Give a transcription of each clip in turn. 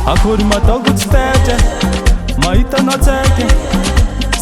akory mataoko tsy tety mahitanao tsaiky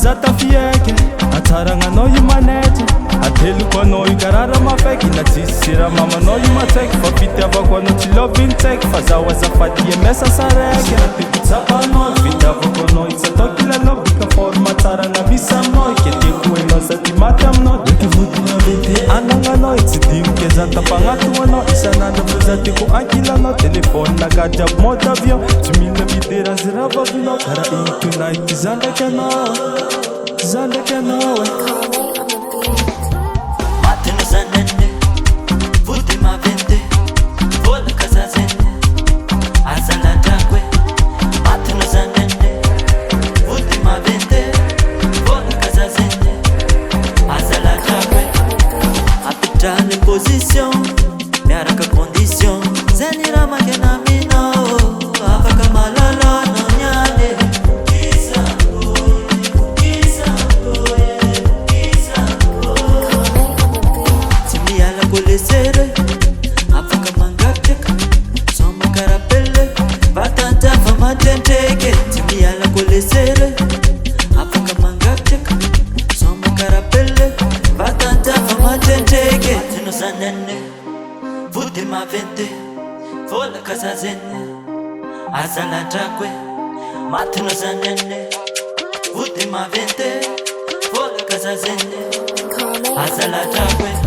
za tafieky atsaragnanao io manety ateloko anao ikarara mafaiky na tsisy siramamanao io matsaiky fa fitiavako anao tsy lovintsaiky fa zaho azafady mesa saraiky atikojabanao fitiavako anao tsy atao kilanao bika forma tsara na misy aminao iketeko enao sady maty aminao deky vodina vete anagnanao tsy dimoke za tapagnato anao isanandro fa za teko ankilanao telefôny nakady aby mode avion tsy mila miderazy raha vavinao karaha iny tonight za ndraiky anao za ndraiky anao position miaraka condition zeny raha makena aminao afaka malala nonyane tsy miala kolesere afaka mangatreka somakarapele vatanjafa matendreke tsy miala kolesere afaka mangatreka somakarapele vatanjafa matendreke zanene vude mavente vola kazazene azala drakwe matino zanene vude mavente vola kazazene azala drakwe